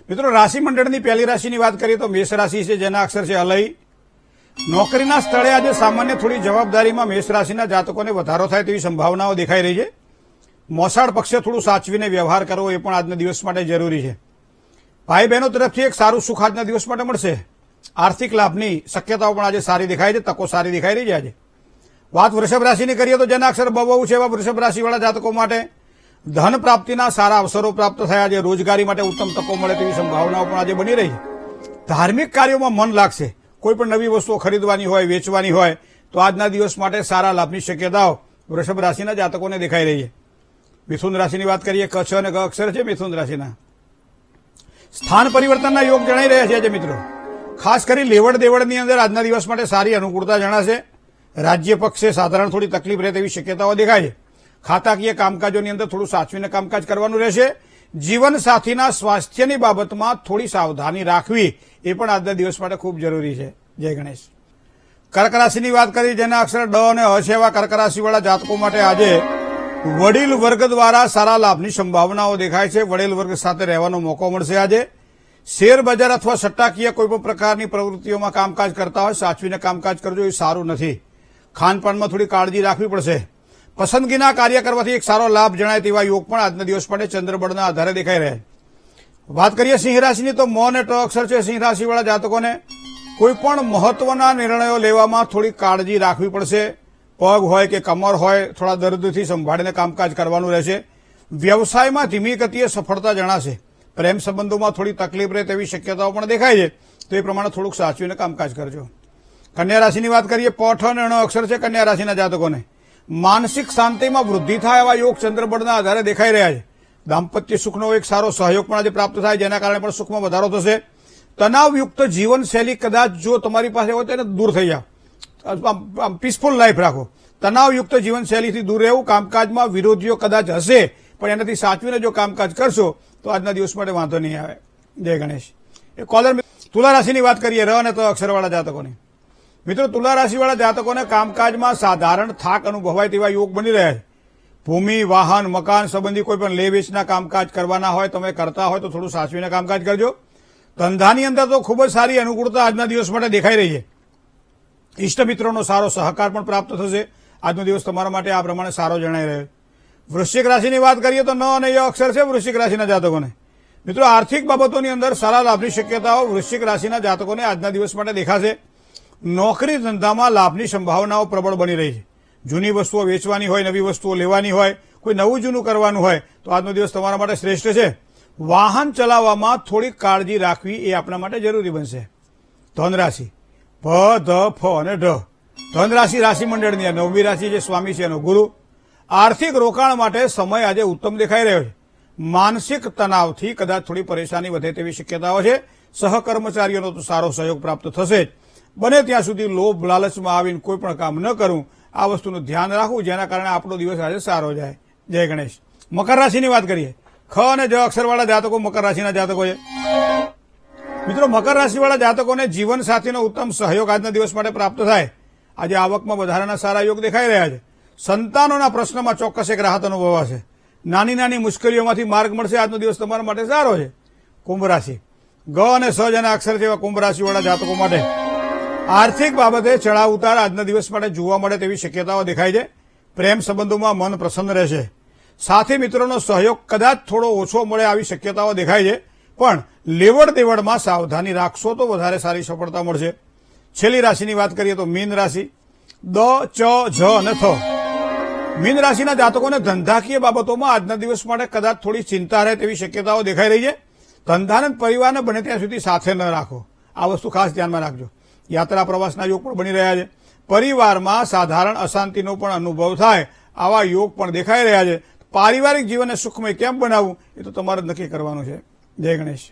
મિત્રો, રાશિ મંડળની પહેલી રાશિની વાત કરીએ તો મેષ રાશિ છે, જેના અક્ષર છે અલય. નોકરીના સ્થળે આજે સામાન્ય થોડી જવાબદારીમાં મેષ રાશિના જાતકોને વધારો થાય તેવી સંભાવનાઓ દેખાઈ રહી છે. મોસાળ પક્ષે થોડું સાચવીને વ્યવહાર કરવો એ પણ આજના દિવસ માટે જરૂરી છે. ભાઈ બહેનો તરફથી એક સારું સુખ આજના દિવસ માટે મળશે. આર્થિક લાભની શક્યતાઓ પણ આજે સારી દેખાય છે, તકો સારી દેખાઈ રહી છે. આજે વાત વૃષભ રાશિની કરીએ તો જેના અક્ષર બહુ છે એવા વૃષભ રાશિવાળા જાતકો માટે ધન પ્રાપ્તિના સારા અવસરો પ્રાપ્ત થયા છે. રોજગારી માટે ઉત્તમ તકો મળે તેવી સંભાવનાઓ પણ આજે બની રહી છે. ધાર્મિક કાર્યોમાં મન લાગશે. કોઈ પણ નવી વસ્તુઓ ખરીદવાની હોય, વેચવાની હોય તો આજના દિવસ માટે સારા લાભની શક્યતાઓ વૃષભ રાશિના જાતકોને દેખાઈ રહી છે. મિથુન રાશિની વાત કરીએ, ક, છ અને ગ અક્ષર છે મિથુન રાશિના. સ્થાન પરિવર્તનના યોગ જણાઈ રહ્યા છે આજે મિત્રો. ખાસ કરી લેવડ દેવડની અંદર આજના દિવસ માટે સારી અનુકૂળતા જણાશે. રાજ્ય પક્ષે સાધારણ થોડી તકલીફ રહે તેવી શક્યતાઓ દેખાય છે. ખાતાકીય કામકાજોની અંદર થોડું સાચવીને કામકાજ કરવાનું રહેશે. જીવન સાથીના સ્વાસ્થ્યની બાબતમાં થોડી સાવધાની રાખવી એ પણ આજના દિવસ માટે ખૂબ જરૂરી છે. જય ગણેશ. કર્ક રાશિની વાત કરી જેના અક્ષર ડ અને અ છે એવા કર્ક રાશિવાળા જાતકો માટે આજે વડીલ વર્ગ દ્વારા સારા લાભની સંભાવનાઓ દેખાય છે. વડીલ વર્ગ સાથે રહેવાનો મોકો મળશે. આજે શેર બજાર અથવા સટ્ટાકીય કોઈપણ પ્રકારની પ્રવૃત્તિઓમાં કામકાજ કરતા હોય સાચવીને કામકાજ કરજો, એ સારું નથી. ખાનપાનમાં થોડી કાળજી રાખવી પડશે. પસંદગીના કાર્ય કરવાથી એક સારો લાભ જણાય તેવા યોગ પણ આજના દિવસ માટે ચંદ્રબળના આધારે દેખાઈ રહ્યા. વાત કરીએ સિંહ રાશિની તો મ અને ટ અક્ષર છે સિંહ રાશિવાળા જાતકોને કોઈ પણ મહત્વના નિર્ણયો લેવામાં થોડી કાળજી રાખવી પડશે. પગ હોય કે કમર હોય થોડા દર્દથી સંભાળીને કામકાજ કરવાનું રહેશે. વ્યવસાયમાં ધીમી ગતિએ સફળતા જણાશે. પ્રેમ સંબંધોમાં થોડી તકલીફ રહે તેવી શક્યતાઓ પણ દેખાય છે, તો એ પ્રમાણે થોડુંક સાચવીને કામકાજ કરજો. કન્યા રાશિની વાત કરીએ, પ, ઠ અને ણ અક્ષર છે કન્યા રાશિના જાતકોને માનસિક શાંતિમાં વૃદ્ધિ થાય એવા યોગ ચંદ્રબળના આધારે દેખાઈ રહ્યા છે. દાંપત્ય સુખનો એક સારો સહયોગ પણ આજે પ્રાપ્ત થાય, જેના કારણે પણ સુખમાં વધારો થશે. તણાવયુક્ત જીવનશૈલી કદાચ જો તમારી પાસે હોય તો એને દૂર થઈ જાઓ. પીસફુલ લાઈફ રાખો. તણાવયુક્ત જીવનશૈલીથી દૂર રહેવું. કામકાજમાં વિરોધીઓ કદાચ હશે પણ એનાથી સાચવીને જો કામકાજ કરશો તો આજના દિવસ માટે વાંધો નહીં આવે. જય ગણેશ. એ કોલર તુલા રાશિની વાત કરીએ, ર અને ત અક્ષરવાળા જાતકોની. મિત્રો, તુલા રાશિવાળા જાતકોને કામકાજમાં સાધારણ થાક અનુભવાય તેવા યોગ બની રહ્યા છે. ભૂમિ, વાહન, મકાન સંબંધી કોઈ પણ લે વેચના કામકાજ કરવાના હોય, તમે કરતા હોય તો થોડું સાચવીને કામકાજ કરજો. ધંધાની અંદર તો ખૂબ જ સારી અનુકૂળતા આજના દિવસ માટે દેખાઈ રહી છે. ઇષ્ટ મિત્રોનો સારો સહકાર પણ પ્રાપ્ત થશે. આજનો દિવસ તમારા માટે આ પ્રમાણે સારો જણાઈ રહ્યો. વૃશ્ચિક રાશિની વાત કરીએ તો ન અને ય અક્ષર છે વૃશ્ચિક રાશિના જાતકોને. મિત્રો, આર્થિક બાબતોની અંદર સારા લાભની શક્યતાઓ વૃશ્ચિક રાશિના જાતકોને આજના દિવસ માટે દેખાશે. નોકરી ધંધામાં લાભની સંભાવનાઓ પ્રબળ બની રહી છે. જૂની વસ્તુઓ વેચવાની હોય, નવી વસ્તુઓ લેવાની હોય, કોઈ નવું જૂનું કરવાનું હોય તો આજનો દિવસ તમારા માટે શ્રેષ્ઠ છે. વાહન ચલાવવામાં થોડીક કાળજી રાખવી એ આપણા માટે જરૂરી બનશે. ધન રાશિ ભ, ધ, ફ અને ઢ. ધન રાશિ રાશિ મંડળની નવમી રાશિ જે સ્વામી છે એનો ગુરુ. આર્થિક રોકાણ માટે સમય આજે ઉત્તમ દેખાઈ રહ્યો છે. માનસિક તણાવથી કદાચ થોડી પરેશાની વધે તેવી શક્યતાઓ છે. સહકર્મચારીઓનો તો સારો સહયોગ પ્રાપ્ત થશે જ. બને ત્યાં સુધી લોભ લાલચમાં આવીને કોઈ પણ કામ ન કરવું, આ વસ્તુનું ધ્યાન રાખવું, જેના કારણે આપણો દિવસ આજે સારો જાય. જય ગણેશ. મકર રાશિની વાત કરીએ, ખ અને જ અક્ષરવાળા જાતકો મકર રાશિના જાતકો છે. મિત્રો, મકર રાશિવાળા જાતકોને જીવન સાથીનો ઉત્તમ સહયોગ આજના દિવસ માટે પ્રાપ્ત થાય. આજે આવકમાં વધારાના સારા યોગ દેખાઈ રહ્યા છે. સંતાનોના પ્રશ્નમાં ચોક્કસ એક રાહત અનુભવાશે. નાની નાની મુશ્કેલીઓમાંથી માર્ગ મળશે. આજનો દિવસ તમારા માટે સારો છે. કુંભ રાશિ ગ અને સ જેના અક્ષર છે એવા કુંભ રાશિવાળા જાતકો માટે આર્થિક બાબતે ચડાવ ઉતાર આજના દિવસ માટે જોવા મળે તેવી શક્યતાઓ દેખાય છે. પ્રેમ સંબંધોમાં મન પ્રસન્ન રહેશે. સાથી મિત્રોનો સહયોગ કદાચ થોડો ઓછો મળે આવી શક્યતાઓ દેખાય છે, પણ લેવડ દેવડમાં સાવધાની રાખશો તો વધારે સારી સફળતા મળશે. છેલ્લી રાશિની વાત કરીએ તો મીન રાશિ દ, ચ, જ અને થ. મીન રાશિના જાતકોને ધંધાકીય બાબતોમાં આજના દિવસ માટે કદાચ થોડી ચિંતા રહે તેવી શક્યતાઓ દેખાઈ રહી છે. ધંધાને પરિવારને બને ત્યાં સુધી સાથે ન રાખો. આ વસ્તુ ખાસ ધ્યાનમાં રાખજો. યાત્રા પ્રવાસના યોગ પણ બની રહ્યા છે. પરિવારમાં સાધારણ અશાંતિનો પણ અનુભવ થાય આવા યોગ પણ દેખાઈ રહ્યા છે. પારિવારિક જીવનને સુખમય કેમ બનાવવું એ તો તમારે નક્કી કરવાનું છે. જય ગણેશ.